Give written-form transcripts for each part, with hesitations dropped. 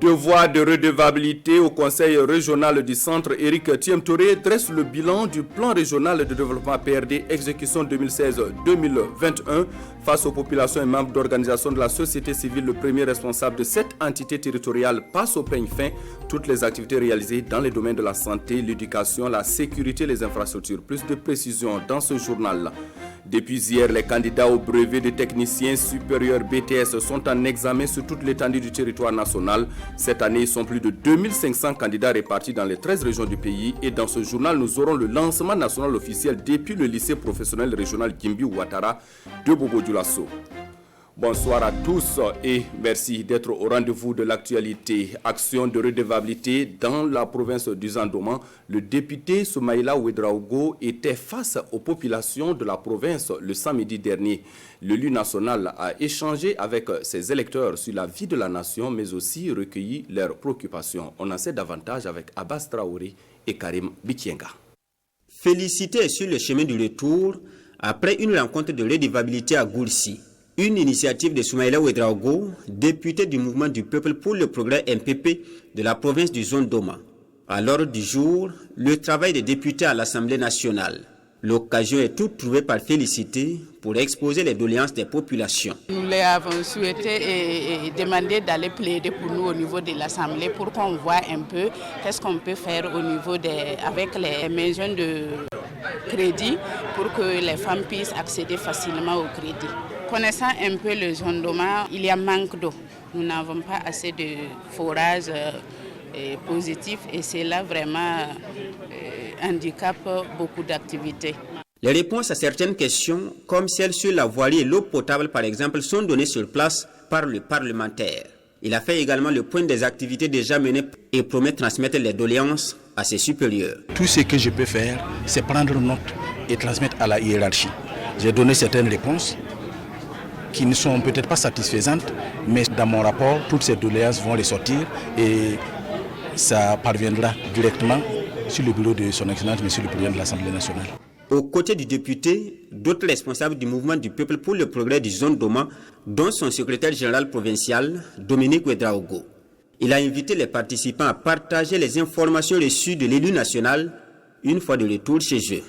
Devoir de redevabilité au Conseil régional du centre, Éric Thiemtouré dresse le bilan du plan régional de développement PRD exécution 2016-2021 face aux populations et membres d'organisations de la société civile. Le premier responsable de cette entité territoriale passe au peigne fin toutes les activités réalisées dans les domaines de la santé, l'éducation, la sécurité et les infrastructures. Plus de précisions dans ce journal. Depuis hier, les candidats au brevet de technicien supérieur BTS sont en examen sur toute l'étendue du territoire national. Cette année, ils sont plus de 2500 candidats répartis dans les 13 régions du pays. Et dans ce journal, nous aurons le lancement national officiel depuis le lycée professionnel régional Gimbi Ouattara de Bobo-Dioulasso. Bonsoir à tous et merci d'être au rendez-vous de l'actualité. Action de redevabilité dans la province du Zandoman. Le député Soumaïla Ouedraogo était face aux populations de la province le samedi dernier. L'élu national a échangé avec ses électeurs sur la vie de la nation, mais aussi recueilli leurs préoccupations. On en sait davantage avec Abbas Traoré et Karim Bikienga. Félicité sur le chemin du retour après une rencontre de redevabilité à Goulsi. Une initiative de Soumaïla Ouedraogo, député du mouvement du peuple pour le progrès MPP de la province du Zondoma. À l'ordre du jour, le travail des députés à l'Assemblée nationale. L'occasion est toute trouvée par Félicité pour exposer les doléances des populations. Nous les avons souhaité et demandé d'aller plaider pour nous au niveau de l'Assemblée pour qu'on voit un peu qu'est-ce qu'on peut faire au niveau avec les maisons de crédit pour que les femmes puissent accéder facilement au crédit. Connaissant un peu le Zondoma, il y a manque d'eau. Nous n'avons pas assez de forages positifs et cela vraiment handicape beaucoup d'activités. Les réponses à certaines questions, comme celles sur la voirie et l'eau potable par exemple, sont données sur place par le parlementaire. Il a fait également le point des activités déjà menées et promet de transmettre les doléances à ses supérieurs. Tout ce que je peux faire, c'est prendre note et transmettre à la hiérarchie. J'ai donné certaines réponses qui ne sont peut-être pas satisfaisantes, mais dans mon rapport, toutes ces doléances vont ressortir et ça parviendra directement sur le bureau de son Excellence, Monsieur le Président de l'Assemblée nationale. Aux côtés du député, d'autres responsables du mouvement du peuple pour le progrès du Zondoma, dont son secrétaire général provincial, Dominique Ouedraogo. Il a invité les participants à partager les informations reçues de l'élu national une fois de retour chez eux.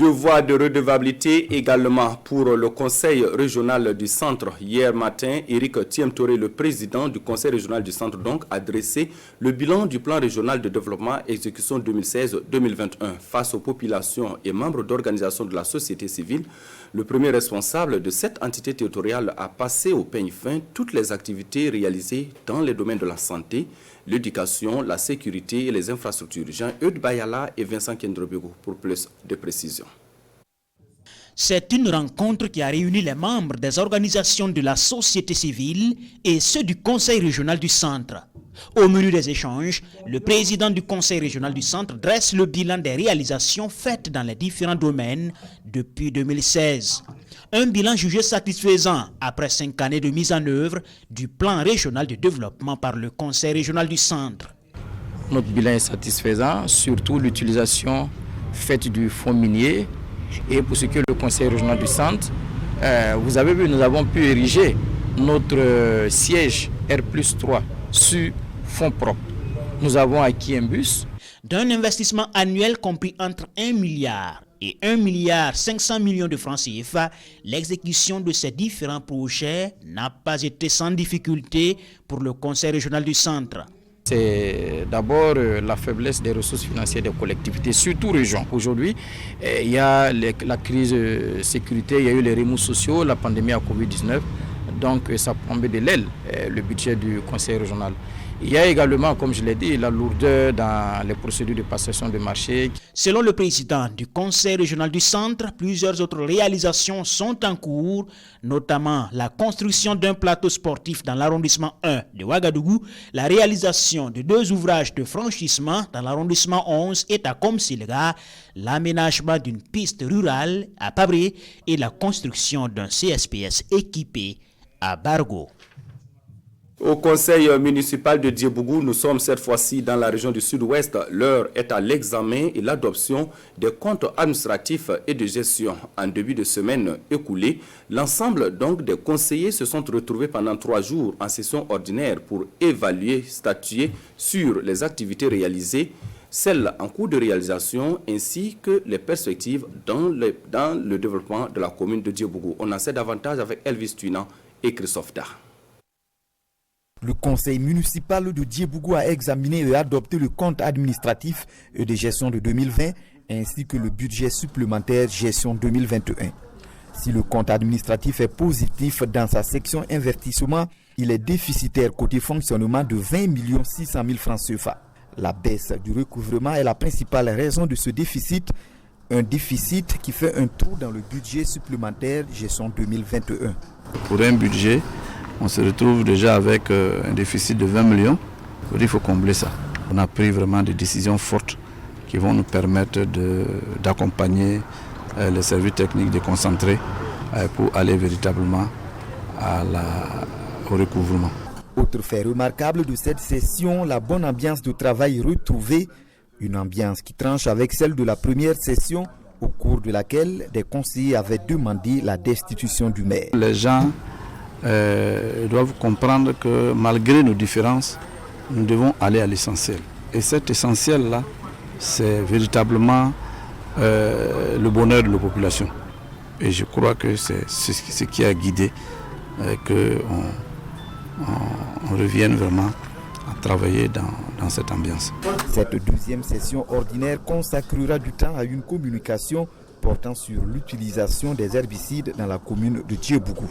Devoir de redevabilité également pour le Conseil régional du centre. Hier matin, Éric Thiemtouré, le président du Conseil régional du centre, donc, a dressé le bilan du plan régional de développement exécution 2016-2021 face aux populations et membres d'organisations de la société civile. Le premier responsable de cette entité territoriale a passé au peigne fin toutes les activités réalisées dans les domaines de la santé, l'éducation, la sécurité et les infrastructures. Jean-Eudes Bayala et Vincent Kendrobego pour plus de précisions. C'est une rencontre qui a réuni les membres des organisations de la société civile et ceux du Conseil régional du centre. Au menu des échanges, le président du Conseil régional du centre dresse le bilan des réalisations faites dans les différents domaines depuis 2016. Un bilan jugé satisfaisant après 5 années de mise en œuvre du plan régional de développement par le Conseil régional du centre. Notre bilan est satisfaisant, surtout l'utilisation faite du fonds minier. Et pour ce qui est le Conseil régional du centre, vous avez vu, nous avons pu ériger notre siège R+3 sur fonds propres. Nous avons acquis un bus. D'un investissement annuel compris entre 1 milliard et 1 milliard 500 millions de francs CFA, l'exécution de ces différents projets n'a pas été sans difficulté pour le Conseil régional du centre. C'est d'abord la faiblesse des ressources financières des collectivités, surtout régions. Aujourd'hui, il y a la crise sécurité, il y a eu les remous sociaux, la pandémie à Covid-19. Donc ça prend de l'aile, le budget du Conseil régional. Il y a également, comme je l'ai dit, la lourdeur dans les procédures de passation de marché. Selon le président du Conseil régional du centre, plusieurs autres réalisations sont en cours, notamment la construction d'un plateau sportif dans l'arrondissement 1 de Ouagadougou, la réalisation de 2 ouvrages de franchissement dans l'arrondissement 11 et à Komsilga, l'aménagement d'une piste rurale à Pabré et la construction d'un CSPS équipé à Bargo. Au conseil municipal de Diebougou, nous sommes cette fois-ci dans la région du sud-ouest. L'heure est à l'examen et l'adoption des comptes administratifs et de gestion. En début de semaine écoulée, l'ensemble donc des conseillers se sont retrouvés pendant 3 jours en session ordinaire pour évaluer, statuer sur les activités réalisées, celles en cours de réalisation ainsi que les perspectives dans le développement de la commune de Diebougou. On en sait davantage avec Elvis Tuinan et Christophe Dar. Le conseil municipal de Diebougou a examiné et adopté le compte administratif et de gestion de 2020 ainsi que le budget supplémentaire gestion 2021. Si le compte administratif est positif dans sa section investissement, il est déficitaire côté fonctionnement de 20 600 000 francs CFA. La baisse du recouvrement est la principale raison de ce déficit, un déficit qui fait un trou dans le budget supplémentaire gestion 2021. Pour un budget, on se retrouve déjà avec un déficit de 20 millions. Il faut combler ça. On a pris vraiment des décisions fortes qui vont nous permettre d'accompagner les services techniques déconcentrés pour aller véritablement au recouvrement. Autre fait remarquable de cette session, la bonne ambiance de travail retrouvée. Une ambiance qui tranche avec celle de la première session au cours de laquelle des conseillers avaient demandé la destitution du maire. Les gens doivent comprendre que malgré nos différences, nous devons aller à l'essentiel. Et cet essentiel-là, c'est véritablement le bonheur de nos populations. Et je crois que c'est ce qui a guidé qu'on revienne vraiment à travailler dans cette ambiance. Cette deuxième session ordinaire consacrera du temps à une communication portant sur l'utilisation des herbicides dans la commune de Diebougou.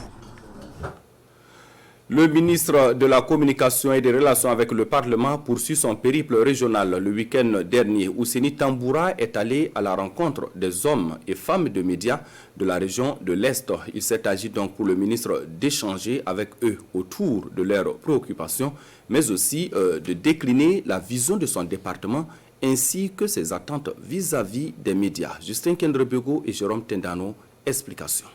Le ministre de la Communication et des Relations avec le Parlement poursuit son périple régional. Le week-end dernier, Ouseni Tamboura est allé à la rencontre des hommes et femmes de médias de la région de l'Est. Il s'est agi donc pour le ministre d'échanger avec eux autour de leurs préoccupations, mais aussi de décliner la vision de son département ainsi que ses attentes vis-à-vis des médias. Justin Kendrebego et Jérôme Tendano, explication.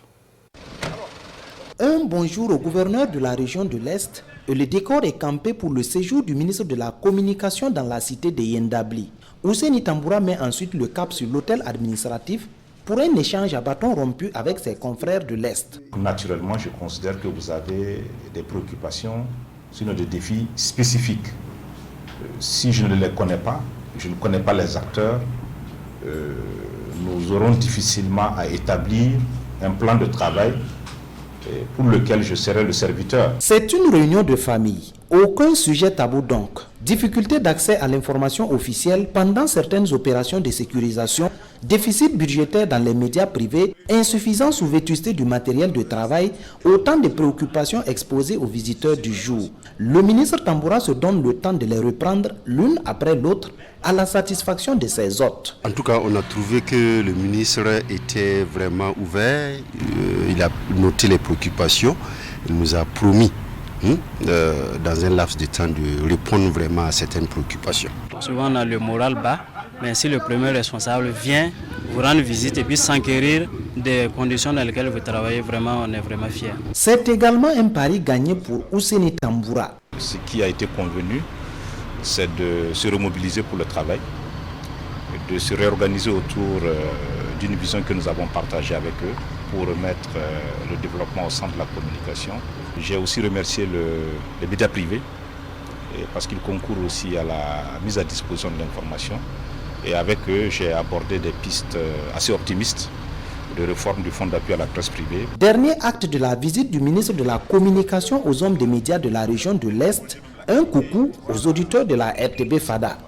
Un bonjour au gouverneur de la région de l'Est et le décor est campé pour le séjour du ministre de la Communication dans la cité de Yendabli. Ouseni Tamboura met ensuite le cap sur l'hôtel administratif pour un échange à bâton rompu avec ses confrères de l'Est. Naturellement, je considère que vous avez des préoccupations, sinon des défis spécifiques. Si je ne les connais pas, je ne connais pas les acteurs, nous aurons difficilement à établir un plan de travail pour lequel je serai le serviteur. C'est une réunion de famille. Aucun sujet tabou donc. Difficulté d'accès à l'information officielle pendant certaines opérations de sécurisation, déficit budgétaire dans les médias privés, insuffisance ou vétusté du matériel de travail, autant de préoccupations exposées aux visiteurs du jour. Le ministre Tamboura se donne le temps de les reprendre l'une après l'autre à la satisfaction de ses hôtes. En tout cas, on a trouvé que le ministre était vraiment ouvert, il a noté les préoccupations, il nous a promis dans un laps de temps de répondre vraiment à certaines préoccupations. Souvent on a le moral bas, mais si le premier responsable vient vous rendre visite et puis s'enquérir des conditions dans lesquelles vous travaillez, vraiment on est vraiment fiers. C'est également un pari gagné pour Ouseni Tamboura. Ce qui a été convenu, c'est de se remobiliser pour le travail, de se réorganiser autour d'une vision que nous avons partagée avec eux pour remettre le développement au centre de la communication. J'ai aussi remercié les médias privés parce qu'ils concourent aussi à la mise à disposition de l'information. Et avec eux, j'ai abordé des pistes assez optimistes de réforme du fonds d'appui à la presse privée. Dernier acte de la visite du ministre de la Communication aux hommes des médias de la région de l'Est, un coucou aux auditeurs de la RTB FADA.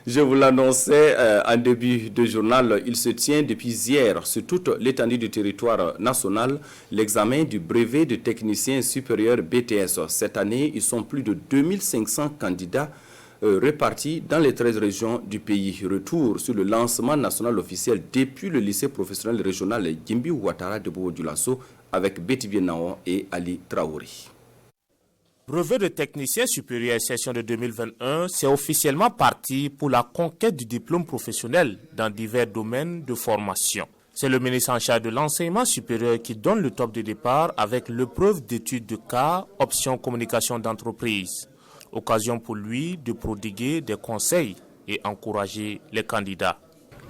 Je vous l'annonçais en début de journal, il se tient depuis hier sur toute l'étendue du territoire national l'examen du brevet de technicien supérieur BTS. Cette année, ils sont plus de 2500 candidats répartis dans les 13 régions du pays. Retour sur le lancement national officiel depuis le lycée professionnel régional Gimbi Ouattara de Bobo-Dioulasso avec Betty Bienao et Ali Traoré. Brevet de technicien supérieur session de 2021, c'est officiellement parti pour la conquête du diplôme professionnel dans divers domaines de formation. C'est le ministre en charge de l'enseignement supérieur qui donne le top de départ avec l'épreuve d'études de cas, option communication d'entreprise. Occasion pour lui de prodiguer des conseils et encourager les candidats.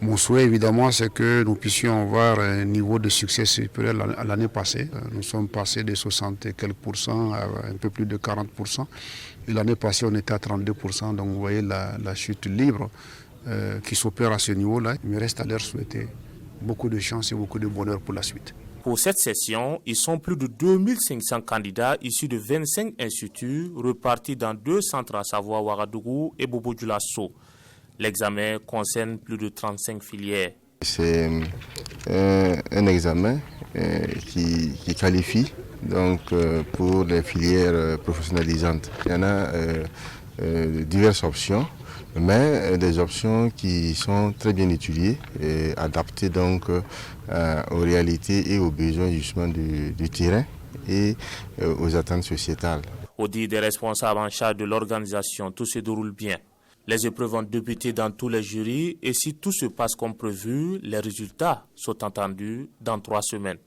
Mon souhait évidemment c'est que nous puissions avoir un niveau de succès supérieur à l'année passée. Nous sommes passés de 60 et quelques pourcents à un peu plus de 40%. Et l'année passée on était à 32%, donc vous voyez la chute libre qui s'opère à ce niveau-là. Il me reste à leur souhaiter beaucoup de chance et beaucoup de bonheur pour la suite. Pour cette session, ils sont plus de 2500 candidats issus de 25 instituts repartis dans 2 centres, à savoir Ouagadougou et Bobo-Dioulasso. L'examen concerne plus de 35 filières. C'est un examen qui qualifie donc, pour les filières professionnalisantes. Il y en a diverses options, mais des options qui sont très bien étudiées et adaptées donc aux réalités et aux besoins justement du terrain et aux attentes sociétales. Au dire des responsables en charge de l'organisation, tout se déroule bien. Les épreuves ont débuté dans tous les jurys et si tout se passe comme prévu, les résultats sont attendus dans 3 semaines.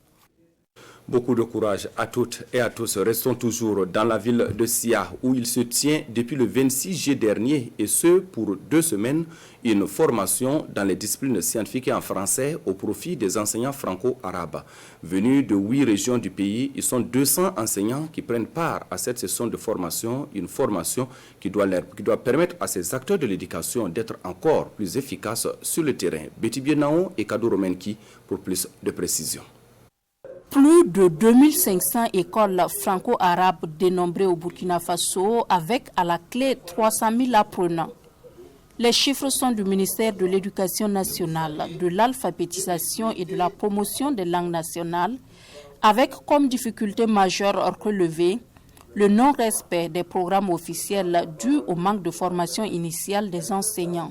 Beaucoup de courage à toutes et à tous. Restons toujours dans la ville de Sia où il se tient depuis le 26 juillet dernier et ce pour 2 semaines une formation dans les disciplines scientifiques et en français au profit des enseignants franco-arabes. Venus de 8 régions du pays, ils sont 200 enseignants qui prennent part à cette session de formation, une formation qui doit permettre à ces acteurs de l'éducation d'être encore plus efficaces sur le terrain. Betty Bienao et Kadou Romenki pour plus de précision. Plus de 2500 écoles franco-arabes dénombrées au Burkina Faso avec à la clé 300 000 apprenants. Les chiffres sont du ministère de l'Éducation nationale, de l'alphabétisation et de la promotion des langues nationales, avec comme difficulté majeure relevée le non-respect des programmes officiels dû au manque de formation initiale des enseignants.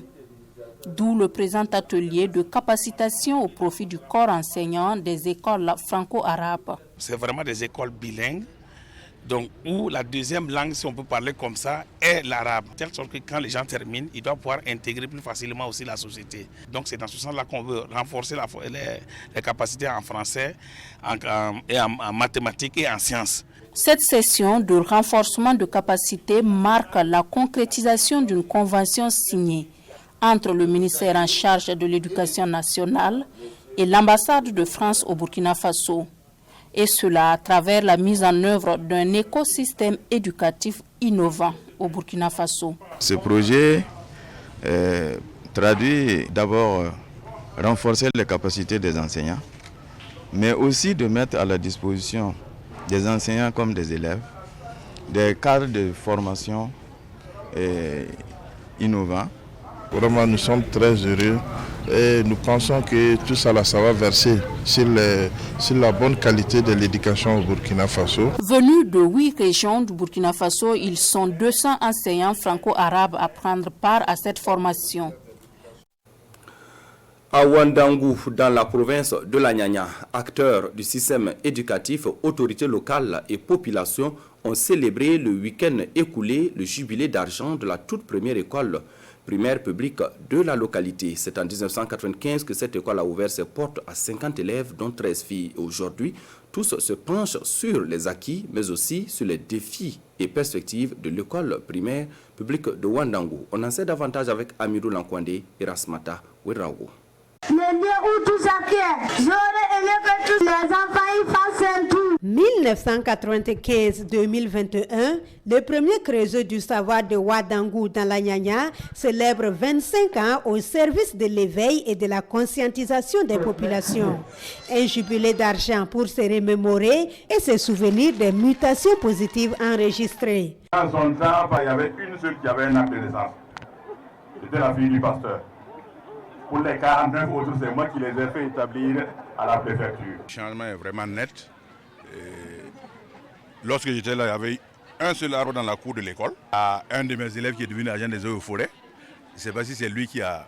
D'où le présent atelier de capacitation au profit du corps enseignant des écoles franco-arabes. C'est vraiment des écoles bilingues, donc où la deuxième langue, si on peut parler comme ça, est l'arabe. De telle sorte que quand les gens terminent, ils doivent pouvoir intégrer plus facilement aussi la société. Donc c'est dans ce sens-là qu'on veut renforcer les capacités en français, en mathématiques et en sciences. Cette session de renforcement de capacités marque la concrétisation d'une convention signée entre le ministère en charge de l'éducation nationale et l'ambassade de France au Burkina Faso. Et cela à travers la mise en œuvre d'un écosystème éducatif innovant au Burkina Faso. Ce projet traduit d'abord renforcer les capacités des enseignants, mais aussi de mettre à la disposition des enseignants comme des élèves des cadres de formation innovants. Vraiment, nous sommes très heureux et nous pensons que tout ça, ça va verser sur la bonne qualité de l'éducation au Burkina Faso. Venus de 8 régions du Burkina Faso, ils sont 200 enseignants franco-arabes à prendre part à cette formation. À Ouagadougou, dans la province de la Nyanya, acteurs du système éducatif, autorités locales et populations ont célébré le week-end écoulé le jubilé d'argent de la toute première école primaire publique de la localité. C'est en 1995 que cette école a ouvert ses portes à 50 élèves, dont 13 filles. Aujourd'hui, tous se penchent sur les acquis, mais aussi sur les défis et perspectives de l'école primaire publique de Ouagadougou. On en sait davantage avec Amirou Lankwande et Rasmata Ouedraogo. Le lieu où tout s'acquiert, j'aurais aimé que tous les enfants y fassent un tour. 1995-2021, le premier creuset du savoir de Ouagadougou dans la Nyanya célèbre 25 ans au service de l'éveil et de la conscientisation des populations. Un jubilé d'argent pour se remémorer et se souvenir des mutations positives enregistrées. Dans son temps, il y avait une seule qui avait un acte de naissance. C'était la fille du pasteur. Pour les 49 autres, c'est moi qui les ai fait établir à la préfecture. Le changement est vraiment net. Lorsque j'étais là, il y avait un seul arbre dans la cour de l'école. Un de mes élèves qui est devenu agent des eaux et forêts. Je ne sais pas si c'est lui qui a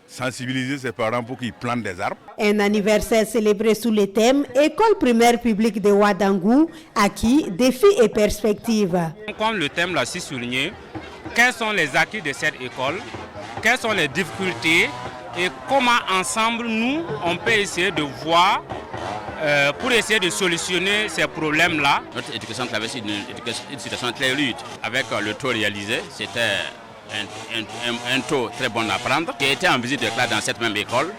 sensibilisé ses parents pour qu'ils plantent des arbres. Un anniversaire célébré sous le thème École primaire publique de Ouagadougou, acquis, défis et perspectives. Comme le thème l'a si souligné, quels sont les acquis de cette école? Quelles sont les difficultés et comment ensemble nous, on peut essayer de voir pour essayer de solutionner ces problèmes-là. Notre éducation traverse une situation très rude. Avec le taux réalisé, c'était un taux très bon à prendre. J'ai été en visite de classe dans cette même école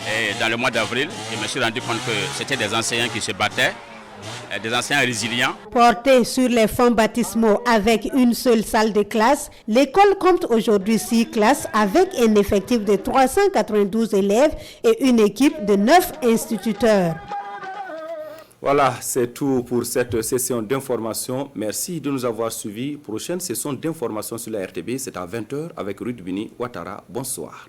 et dans le mois d'avril, je me suis rendu compte que c'était des enseignants qui se battaient, des enseignants résilients. Portée sur les fonds baptismaux avec une seule salle de classe, l'école compte aujourd'hui 6 classes avec un effectif de 392 élèves et une équipe de 9 instituteurs. Voilà, c'est tout pour cette session d'information. Merci de nous avoir suivis. Prochaine session d'information sur la RTB, c'est à 20h avec Rudbini Ouattara. Bonsoir.